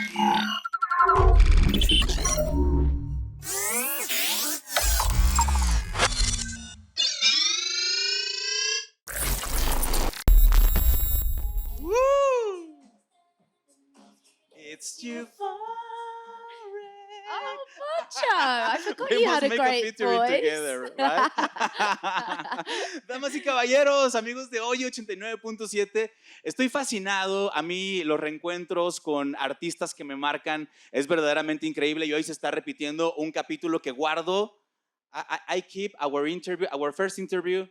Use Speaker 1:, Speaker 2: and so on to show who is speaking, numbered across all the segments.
Speaker 1: Woo! It's you.
Speaker 2: Oh, Poncho! I forgot
Speaker 1: We
Speaker 2: you
Speaker 1: must
Speaker 2: had a
Speaker 1: make
Speaker 2: great
Speaker 1: featuring
Speaker 2: voice.
Speaker 1: together, right? Damas y caballeros, amigos de hoy 89.7, estoy fascinado. A mí los reencuentros con artistas que me marcan es verdaderamente increíble y hoy se está repitiendo un capítulo que guardo. I keep our first interview,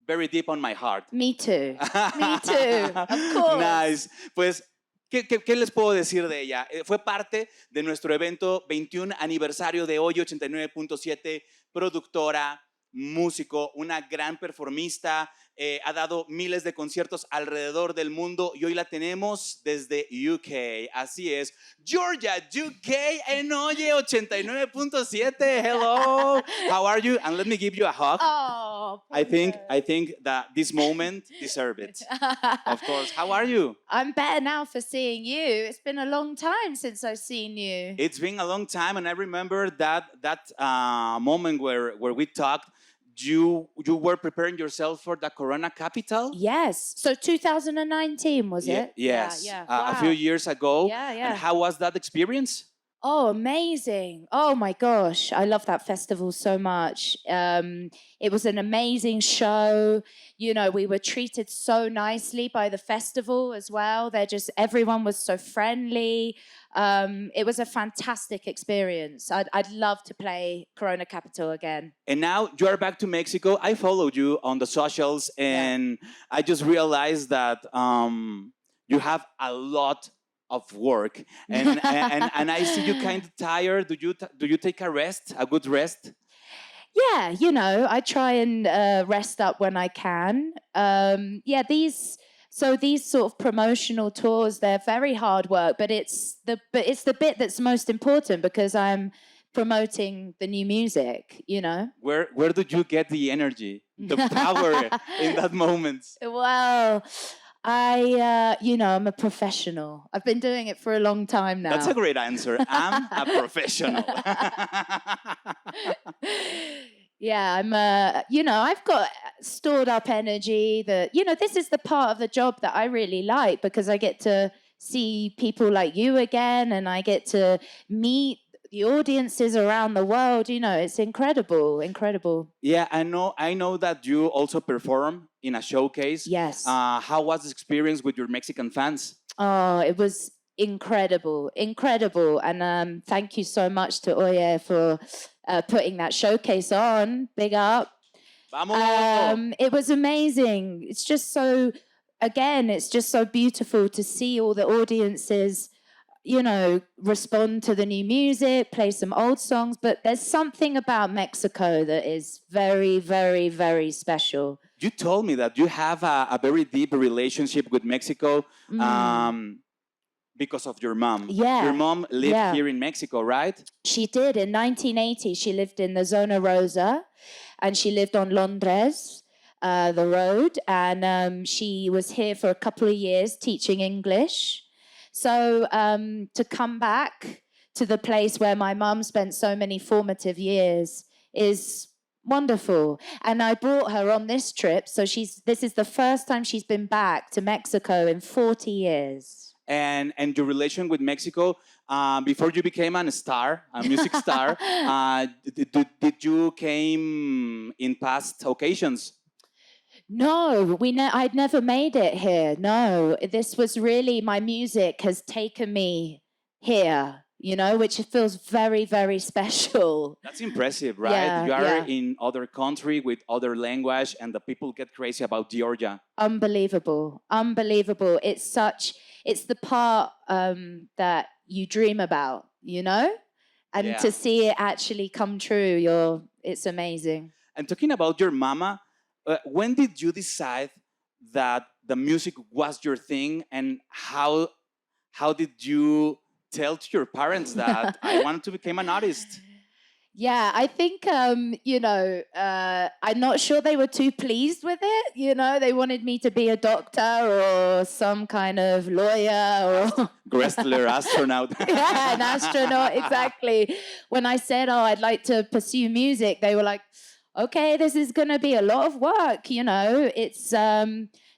Speaker 1: very deep on my heart.
Speaker 2: Me too. Me too. Of course.
Speaker 1: Nice. Pues, ¿qué les puedo decir de ella? Fue parte de nuestro evento 21 aniversario de hoy 89.7, productora, músico, una gran performista, ha dado miles de conciertos alrededor del mundo y hoy la tenemos desde UK. Así es, Georgia, UK en Oye 89.7. Hello, how are you? And let me give you a hug.
Speaker 2: Oh,
Speaker 1: I think that this moment deserve it. Of course. How are you?
Speaker 2: I'm better now for seeing you. It's been a long time since I've seen you.
Speaker 1: It's been a long time, and I remember that moment where we talked. You were preparing yourself for the Corona capital.
Speaker 2: Yes. So 2019 was it?
Speaker 1: Yes.
Speaker 2: Yeah.
Speaker 1: A few years ago.
Speaker 2: Yeah.
Speaker 1: And how was that experience?
Speaker 2: Oh, amazing. Oh my gosh. I love that festival so much. It was an amazing show. You know, we were treated so nicely by the festival as well. Everyone was so friendly. It was a fantastic experience. I'd love to play Corona Capital again.
Speaker 1: And now you are back to Mexico. I followed you on the socials, and I just realized that you have a lot of work, and I see you kind of tired. Do you take a good rest?
Speaker 2: Yeah, you know, I try and rest up when I can. These sort of promotional tours, they're very hard work, but it's the bit that's most important because I'm promoting the new music, you know.
Speaker 1: Where do you get the energy, the power in that moment?
Speaker 2: Well, I'm a professional. I've been doing it for a long time now.
Speaker 1: That's a great answer. I'm a professional.
Speaker 2: Yeah, I've got stored up energy that, this is the part of the job that I really like because I get to see people like you again and I get to meet the audiences around the world. It's incredible.
Speaker 1: Yeah, I know that you also perform in a showcase.
Speaker 2: Yes.
Speaker 1: How was the experience with your Mexican fans?
Speaker 2: Oh, it was incredible. And thank you so much to Oye for putting that showcase on. Big up.
Speaker 1: Vamos!
Speaker 2: It was amazing. It's just so beautiful to see all the audiences, respond to the new music, play some old songs. But there's something about Mexico that is very, very, very special.
Speaker 1: You told me that you have a very deep relationship with Mexico because of your mom.
Speaker 2: Yeah.
Speaker 1: Your mom lived here in Mexico, right?
Speaker 2: She did. In 1980, she lived in the Zona Rosa and she lived on Londres, the road. And she was here for a couple of years teaching English. So to come back to the place where my mum spent so many formative years is wonderful. And I brought her on this trip. So this is the first time she's been back to Mexico in 40 years.
Speaker 1: And your relation with Mexico, before you became a music star, did you came in past occasions?
Speaker 2: No, I'd never made it here. No, this was really, my music has taken me here, which feels very, very special.
Speaker 1: That's impressive, right? You are in other country with other language and the people get crazy about Georgia.
Speaker 2: Unbelievable. It's the part that you dream about, and to see it actually come true, it's amazing.
Speaker 1: And talking about your mama, when did you decide that the music was your thing, and how did you tell to your parents that I wanted to become an artist?
Speaker 2: Yeah, I think I'm not sure they were too pleased with it. They wanted me to be a doctor or some kind of lawyer or
Speaker 1: Wrestler, astronaut.
Speaker 2: yeah, an astronaut, exactly. When I said, "Oh, I'd like to pursue music," they were like, "Okay, this is going to be a lot of work." It's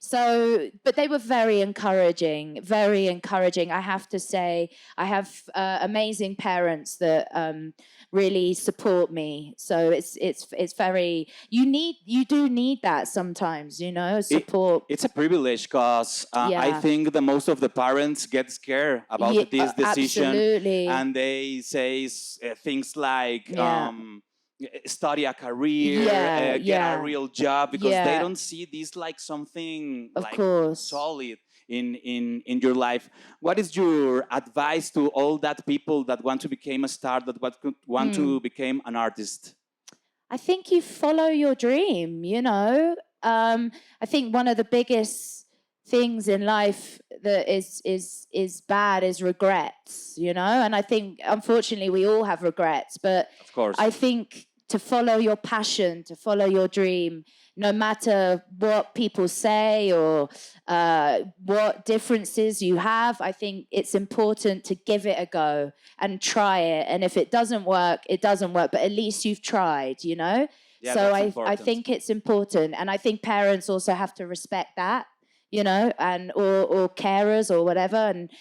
Speaker 2: so, but they were very encouraging, very encouraging. I have to say, I have amazing parents that really support me. So it's very you do need that sometimes, support.
Speaker 1: It's a privilege because I
Speaker 2: Yeah.
Speaker 1: think that most of the parents get scared about
Speaker 2: Yeah,
Speaker 1: this decision,
Speaker 2: absolutely.
Speaker 1: and they say things like
Speaker 2: Yeah.
Speaker 1: study a career,
Speaker 2: Yeah,
Speaker 1: get a
Speaker 2: yeah.
Speaker 1: real job, because they
Speaker 2: Yeah,
Speaker 1: don't see this like something
Speaker 2: of
Speaker 1: like
Speaker 2: course.
Speaker 1: solid in your life. What is your advice to all that people that want to become a star, that want to become an artist?
Speaker 2: I think you follow your dream. I think one of the biggest things in life that is bad is regrets. And I think unfortunately we all have regrets, but
Speaker 1: Of course.
Speaker 2: I think to follow your passion, to follow your dream, no matter what people say or what differences you have, I think it's important to give it a go and try it. And if it doesn't work, it doesn't work, but at least you've tried.
Speaker 1: Yeah,
Speaker 2: So
Speaker 1: that's
Speaker 2: I
Speaker 1: important.
Speaker 2: think it's important. And I think parents also have to respect that. And or carers or whatever. And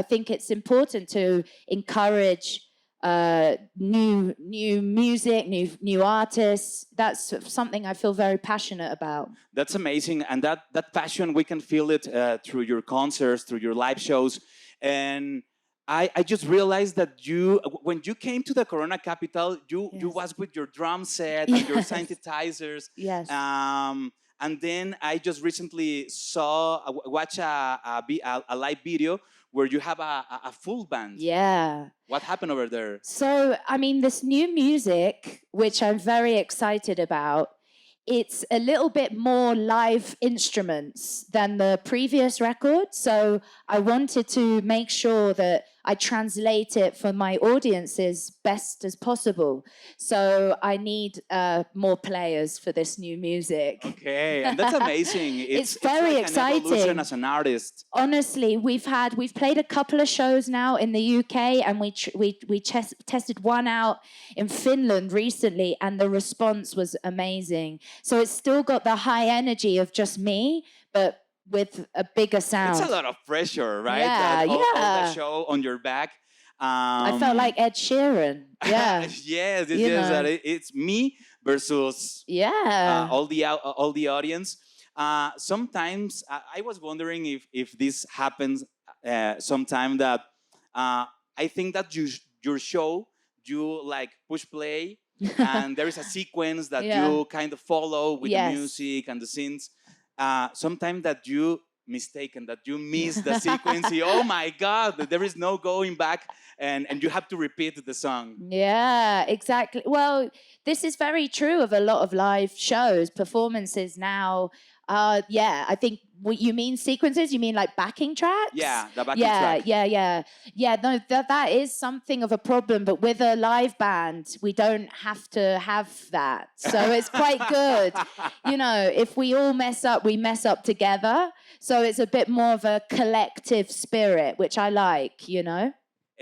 Speaker 2: I think it's important to encourage new music, new artists. That's something I feel very passionate about.
Speaker 1: That's amazing, and that passion, we can feel it through your concerts, through your live shows. And I just realized that when you came to the Corona capital, you
Speaker 2: Yes.
Speaker 1: was with your drum set and your
Speaker 2: Yes.
Speaker 1: synthesizers.
Speaker 2: Yes.
Speaker 1: And then I just recently watch a live video where you have a full band.
Speaker 2: Yeah.
Speaker 1: What happened over there?
Speaker 2: So, I mean, this new music, which I'm very excited about, it's a little bit more live instruments than the previous record. So I wanted to make sure that I translate it for my audiences best as possible. So I need more players for this new music.
Speaker 1: Okay, and that's amazing.
Speaker 2: It's very
Speaker 1: like an evolution
Speaker 2: exciting.
Speaker 1: as an artist.
Speaker 2: Honestly, we've played a couple of shows now in the UK, and we tested one out in Finland recently, and the response was amazing. So it's still got the high energy of just me, but with a bigger sound.
Speaker 1: It's a lot of pressure, right?
Speaker 2: Yeah,
Speaker 1: all
Speaker 2: yeah.
Speaker 1: the show on your back.
Speaker 2: I felt like Ed Sheeran. Yeah.
Speaker 1: yes,
Speaker 2: You know.
Speaker 1: it's me versus
Speaker 2: Yeah.
Speaker 1: all the audience. Sometimes I was wondering if this happens sometime that I think that your show, you like push play and there is a sequence that
Speaker 2: Yeah.
Speaker 1: you kind of follow with
Speaker 2: Yes.
Speaker 1: the music and the scenes. Sometimes that you mistaken, that you miss the sequence. Oh my God, there is no going back, and you have to repeat the song.
Speaker 2: Yeah, exactly. Well, this is very true of a lot of live shows, performances now. Yeah, I think what you mean sequences, you mean like backing tracks?
Speaker 1: Yeah, the backing
Speaker 2: Yeah,
Speaker 1: track.
Speaker 2: yeah. No, that is something of a problem. But with a live band, we don't have to have that, so it's quite good. If we all mess up, we mess up together. So it's a bit more of a collective spirit, which I like.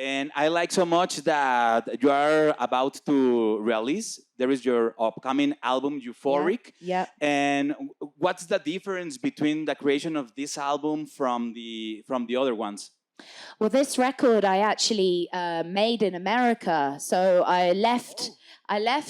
Speaker 1: And I like so much that you are about to release. There is your upcoming album, Euphoric.
Speaker 2: Yeah.
Speaker 1: And what's the difference between the creation of this album from the other ones?
Speaker 2: Well, this record I actually made in America. So I left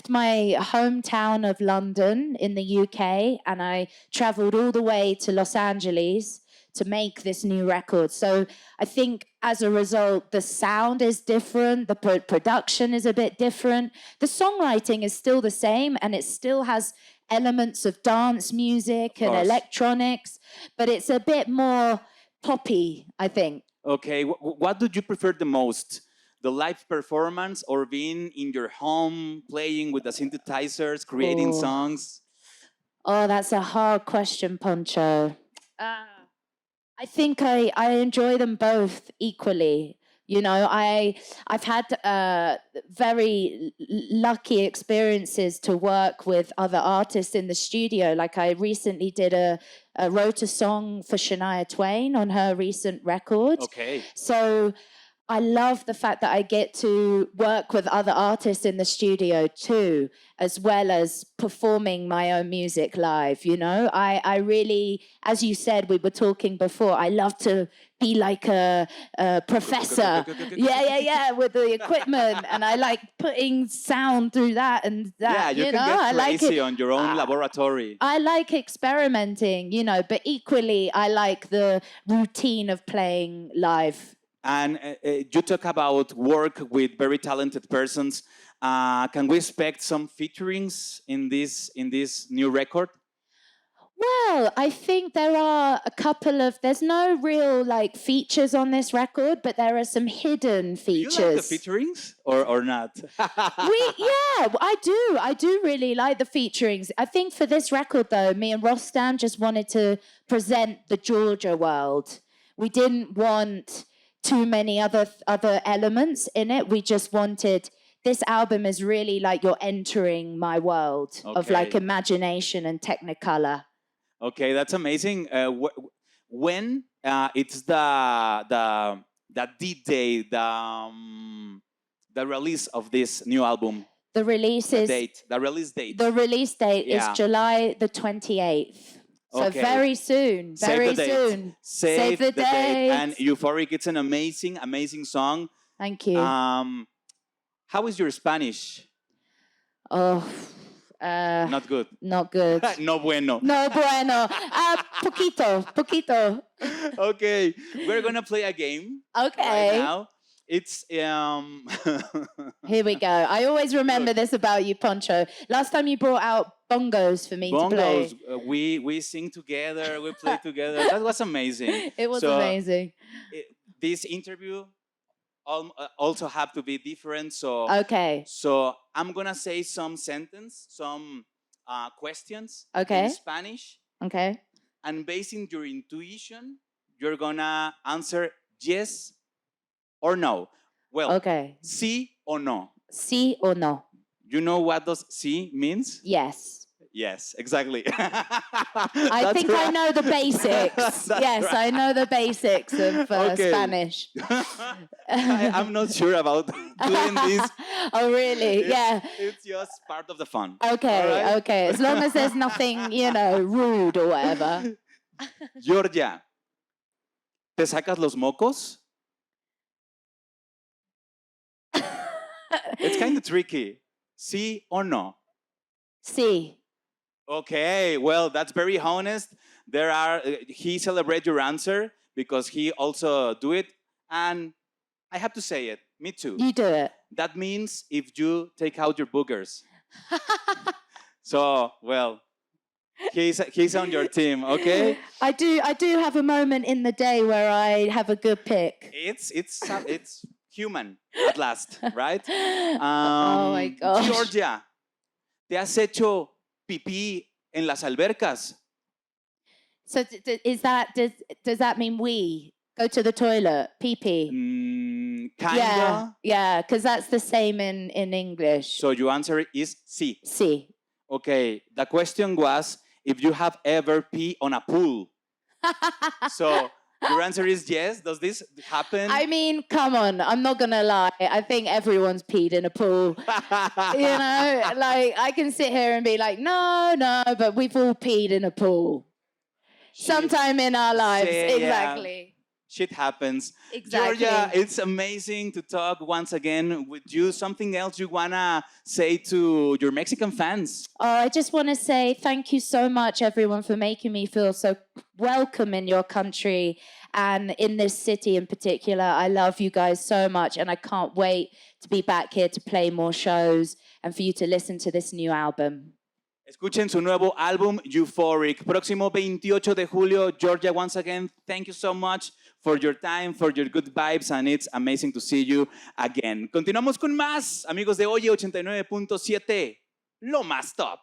Speaker 2: my hometown of London in the UK, and I traveled all the way to Los Angeles to make this new record. So I think as a result, the sound is different, the production is a bit different. The songwriting is still the same, and it still has elements of dance music and electronics, but it's a bit more poppy, I think.
Speaker 1: Okay, what do you prefer the most? The live performance or being in your home playing with the synthesizers, creating
Speaker 2: Oh.
Speaker 1: songs?
Speaker 2: Oh, that's a hard question, Poncho. I think I enjoy them both equally. You know, I've had very lucky experiences to work with other artists in the studio. Like I recently wrote a song for Shania Twain on her recent record.
Speaker 1: Okay.
Speaker 2: So I love the fact that I get to work with other artists in the studio too, as well as performing my own music live. You know, I really, as you said, we were talking before, I love to be like a professor. Yeah, with the equipment. And I like putting sound through that and that.
Speaker 1: Yeah, you can
Speaker 2: know,
Speaker 1: get
Speaker 2: I like
Speaker 1: crazy
Speaker 2: it.
Speaker 1: on your own laboratory.
Speaker 2: I like experimenting, you know, but equally I like the routine of playing live.
Speaker 1: And you talk about work with very talented persons. Can we expect some featurings in this new record?
Speaker 2: Well, I think there are a couple of. There's no real like features on this record, but there are some hidden features.
Speaker 1: Do you like the featurings or not?
Speaker 2: I do really like the featurings. I think for this record though, me and Rostam just wanted to present the Georgia world. We didn't want too many other elements in it. We just wanted, this album is really like you're entering my world of like imagination and technicolor.
Speaker 1: Okay, that's amazing. When it's the D-Day, the release of this new album?
Speaker 2: The release
Speaker 1: date. The release date.
Speaker 2: The release date is July the 28th. So very soon, very soon.
Speaker 1: Save the date. And Euphoric, it's an amazing song.
Speaker 2: Thank you.
Speaker 1: How is your Spanish?
Speaker 2: Oh,
Speaker 1: not good.
Speaker 2: Not good.
Speaker 1: No bueno.
Speaker 2: No bueno. Poquito.
Speaker 1: Okay, we're gonna play a game.
Speaker 2: Okay.
Speaker 1: Right now. It's
Speaker 2: Here we go. I always remember this about you, Poncho. Last time you brought out bongos for me to play.
Speaker 1: We sing together, we play together. That was amazing.
Speaker 2: It was amazing.
Speaker 1: This interview also have to be different. So I'm gonna say some questions in Spanish.
Speaker 2: Okay.
Speaker 1: And based on your intuition, you're gonna answer yes or no. Well, sí or no.
Speaker 2: Sí or no.
Speaker 1: You know what does sí means?
Speaker 2: Yes.
Speaker 1: Yes, exactly.
Speaker 2: I think I know the basics. Yes, right. I know the basics of Spanish.
Speaker 1: I'm not sure about doing this.
Speaker 2: Oh, really?
Speaker 1: It's just part of the fun.
Speaker 2: Okay, okay. As long as there's nothing, rude or whatever.
Speaker 1: Georgia, ¿te sacas los mocos? It's kind of tricky. Sí or no?
Speaker 2: Sí.
Speaker 1: Okay, well, that's very honest. He celebrates your answer because he also do it. And I have to say it, me too.
Speaker 2: You do it.
Speaker 1: That means if you take out your boogers. So, well, he's on your team, okay?
Speaker 2: I do have a moment in the day where I have a good pick.
Speaker 1: It's human at last, right?
Speaker 2: Oh my gosh.
Speaker 1: Georgia, ¿te has hecho pipí en las albercas?
Speaker 2: So does that mean we go to the toilet, pee-pee?
Speaker 1: Kinda.
Speaker 2: Yeah, because that's the same in English.
Speaker 1: So your answer is sí.
Speaker 2: Sí.
Speaker 1: Okay, the question was if you have ever peed on a pool. So your answer is yes. Does this happen?
Speaker 2: I mean, come on. I'm not going to lie. I think everyone's peed in a pool. Like I can sit here and be like, no, but we've all peed in a pool. Sometime in our lives. Exactly.
Speaker 1: Yeah. Shit happens.
Speaker 2: Exactly.
Speaker 1: Georgia, it's amazing to talk once again with you. Something else you want to say to your Mexican fans?
Speaker 2: Oh, I just want to say thank you so much, everyone, for making me feel so welcome in your country and in this city in particular. I love you guys so much, and I can't wait to be back here to play more shows and for you to listen to this new album.
Speaker 1: Escuchen su nuevo álbum, Euphoric. Próximo 28 de julio. Georgia, once again, thank you so much for your time, for your good vibes, and it's amazing to see you again. Continuamos con más, amigos de Oye 89.7, lo más top.